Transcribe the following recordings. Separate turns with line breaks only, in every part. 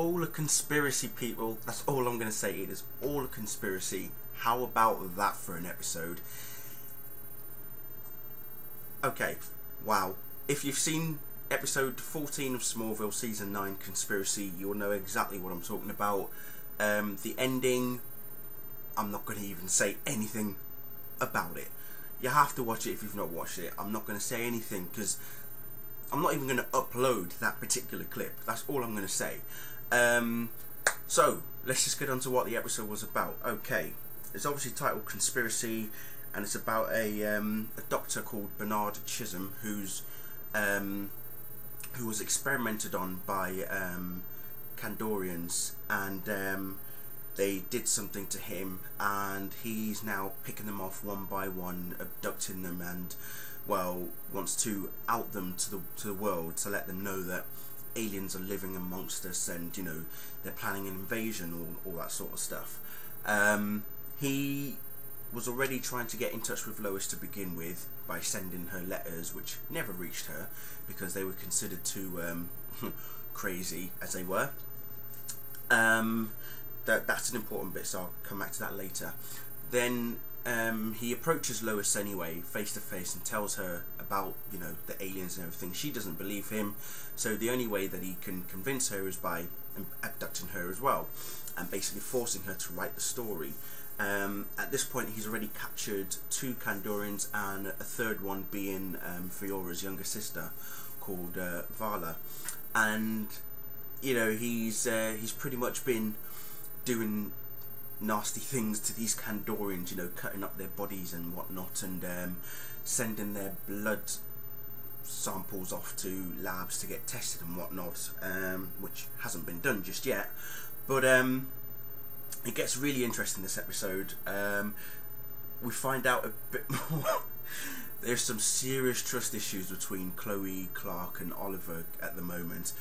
all a conspiracy, people. That's all I'm going to say. It is all a conspiracy. How about that for an episode? Okay, wow. If you've seen episode 14 of Smallville Season 9 Conspiracy, you'll know exactly what I'm talking about. The ending, I'm not going to even say anything about it. You have to watch it if you've not watched it. I'm not going to say anything because I'm not even going to upload that particular clip. That's all I'm going to say. So, let's just get on to what the episode was about. Okay, it's obviously titled Conspiracy, and it's about a doctor called Bernard Chisholm who was experimented on by Kandorians, and they did something to him, and he's now picking them off one by one, abducting them, and well, wants to out them to the world, to let them know that aliens are living amongst us, and you know, they're planning an invasion, all that sort of stuff. He was already trying to get in touch with Lois to begin with by sending her letters, which never reached her because they were considered too crazy as they were. That's an important bit, so I'll come back to that later. Then he approaches Lois anyway, face to face, and tells her about, you know, the aliens and everything. She doesn't believe him, so the only way that he can convince her is by abducting her as well, and basically forcing her to write the story. At this point, he's already captured 2 Kandorians, and a third one being Fiora's younger sister, called Vala. And you know, he's pretty much been doing nasty things to these Kandorians, you know, cutting up their bodies and whatnot, and sending their blood samples off to labs to get tested and whatnot, which hasn't been done just yet. But it gets really interesting this episode. We find out a bit more. There's some serious trust issues between Chloe, Clark and Oliver at the moment.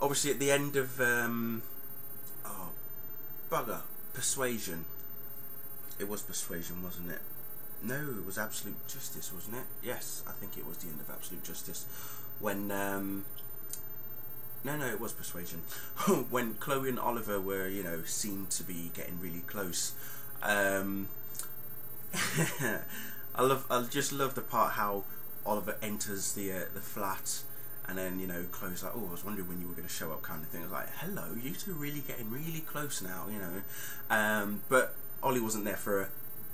Obviously at the end of Persuasion. It was Persuasion, wasn't it? No, it was Absolute Justice, wasn't it? Yes, I think it was the end of Absolute Justice. When no, it was Persuasion. When Chloe and Oliver were, you know, seen to be getting really close. I just love the part how Oliver enters the flat, and then, you know, Chloe's like, oh, I was wondering when you were going to show up, kind of thing. I was like, hello, you two are really getting really close now, you know. But Ollie wasn't there for a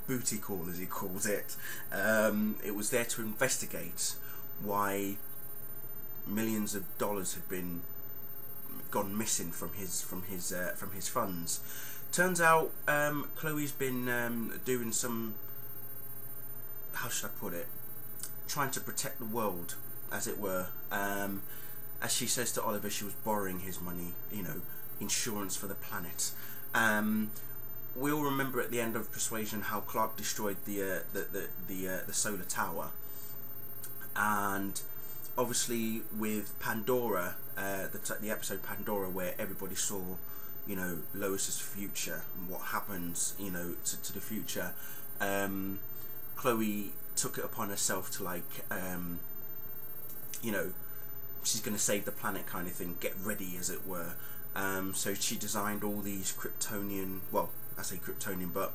booty call, as he calls it. It was there to investigate why millions of dollars had gone missing from his funds. Turns out Chloe's been doing some, how should I put it, trying to protect the world, as it were. As she says to Oliver, she was borrowing his money, you know, insurance for the planet. We all remember at the end of Persuasion how Clark destroyed the solar tower, and obviously with Pandora, the episode Pandora, where everybody saw, you know, Lois's future and what happens, you know, to the future. Chloe took it upon herself to, like, you know, she's going to save the planet, kind of thing, get ready, as it were. So she designed all these Kryptonian, well, I say Kryptonian, but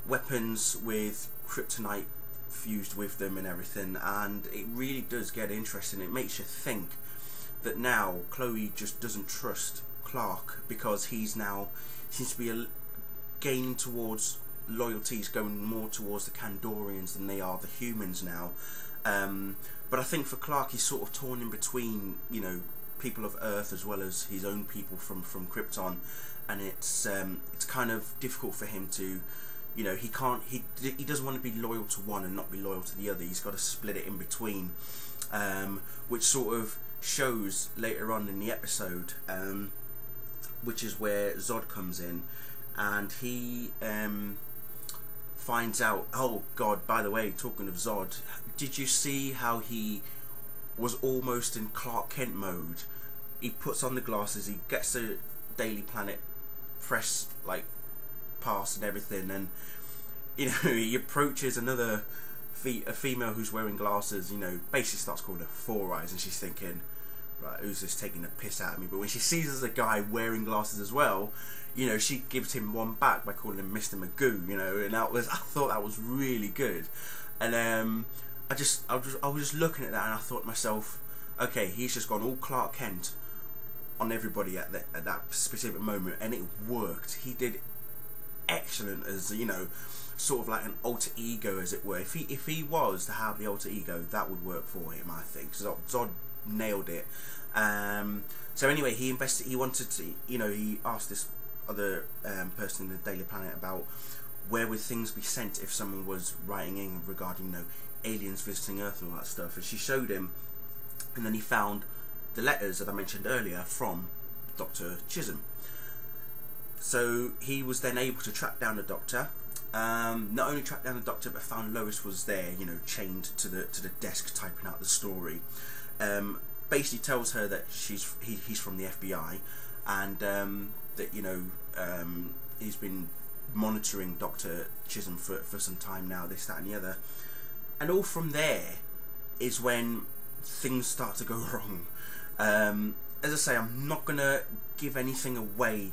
weapons with kryptonite fused with them and everything, and it really does get interesting. It makes you think that now Chloe just doesn't trust Clark, because he's now seems to be gaining towards loyalties, going more towards the Kandorians than they are the humans now. But I think for Clark, he's sort of torn in between, you know, people of Earth as well as his own people from Krypton, and it's kind of difficult for him to, you know, he doesn't want to be loyal to one and not be loyal to the other. He's got to split it in between, which sort of shows later on in the episode, which is where Zod comes in, and he finds out, oh god, by the way, talking of Zod, did you see how he was almost in Clark Kent mode? He puts on the glasses, he gets the Daily Planet press, like, pass and everything, and, you know, he approaches a female who's wearing glasses, you know, basically starts calling her Four Eyes, and she's thinking, right, who's this taking a piss out of me? But when she sees there's a guy wearing glasses as well, you know, she gives him one back by calling him Mr. Magoo, you know, and I thought that was really good. And I was just looking at that, and I thought to myself, okay, he's just gone all Clark Kent on everybody at that specific moment, and it worked. He did excellent as, you know, sort of like an alter ego, as it were. If he was to have the alter ego, that would work for him, I think. Zod nailed it. So anyway, he wanted to, you know, he asked this other person in the Daily Planet about where would things be sent if someone was writing in regarding, you know, aliens visiting Earth and all that stuff, and she showed him, and then he found the letters that I mentioned earlier from Dr. Chisholm. So he was then able to track down the Doctor. Not only track down the Doctor, but found Lois was there, you know, chained to the desk typing out the story. Basically tells her that he's from the FBI, and that, you know, he's been monitoring Dr. Chisholm for some time now, this, that and the other. And all from there is when things start to go wrong. As I say, I'm not going to give anything away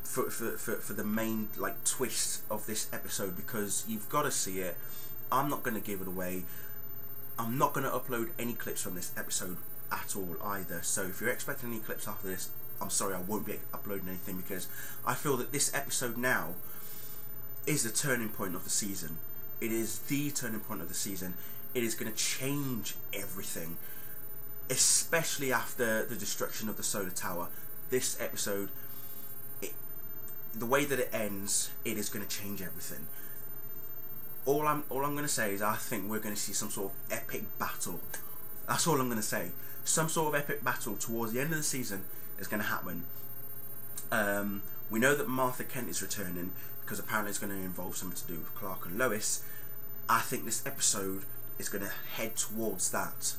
for the main, like, twist of this episode, because you've got to see it. I'm not going to give it away. I'm not going to upload any clips from this episode at all either. So if you're expecting any clips after this, I'm sorry, I won't be uploading anything, because I feel that this episode now is the turning point of the season. It is the turning point of the season. It is going to change everything, especially after the destruction of the Solar Tower. This episode, the way that it ends, it is going to change everything. All I'm going to say is I think we're going to see some sort of epic battle. That's all I'm going to say. Some sort of epic battle towards the end of the season is going to happen. We know that Martha Kent is returning, because apparently it's going to involve something to do with Clark and Lois. I think this episode is going to head towards that.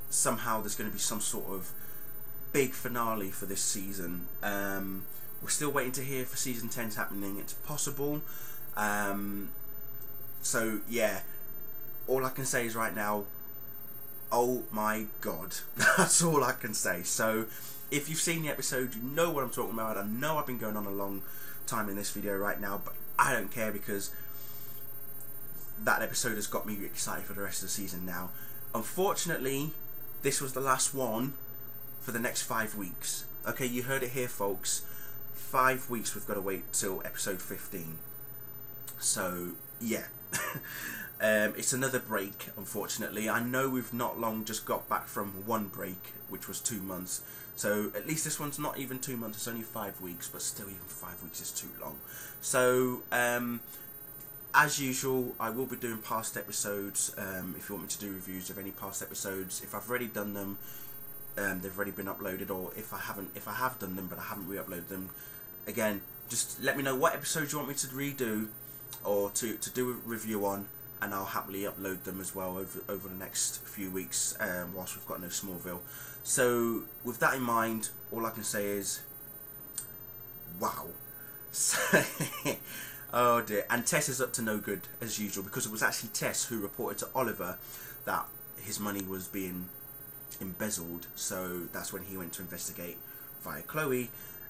Somehow there's going to be some sort of big finale for this season. We're still waiting to hear for season 10's happening. It's possible. So yeah, all I can say is right now, oh my god. That's all I can say. So if you've seen the episode, you know what I'm talking about. I know I've been going on a long time in this video right now, but I don't care, because that episode has got me excited for the rest of the season now. Unfortunately, this was the last one for the next 5 weeks. Okay, you heard it here, folks. 5 weeks we've got to wait till episode 15. So yeah. It's another break, unfortunately. I know we've not long just got back from one break, which was 2 months. So at least this one's not even 2 months, it's only 5 weeks, but still, even 5 weeks is too long. So as usual, I will be doing past episodes. If you want me to do reviews of any past episodes, if I've already done them, they've already been uploaded, or if I have done them but I haven't re-uploaded them, again, just let me know what episodes you want me to redo or to do a review on, and I'll happily upload them as well over the next few weeks, whilst we've got no Smallville. So with that in mind, all I can say is, wow. Oh dear. And Tess is up to no good as usual, because it was actually Tess who reported to Oliver that his money was being embezzled. So that's when he went to investigate via Chloe,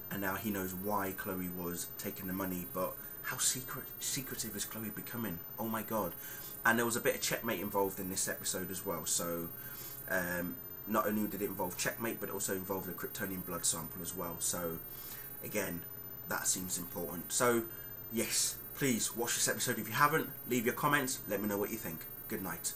and now he knows why Chloe was taking the money. But how secretive is Chloe becoming? Oh my god. And there was a bit of checkmate involved in this episode as well. So not only did it involve checkmate, but it also involved a Kryptonian blood sample as well. So again, that seems important. So yes, please watch this episode if you haven't. Leave your comments, let me know what you think. Good night.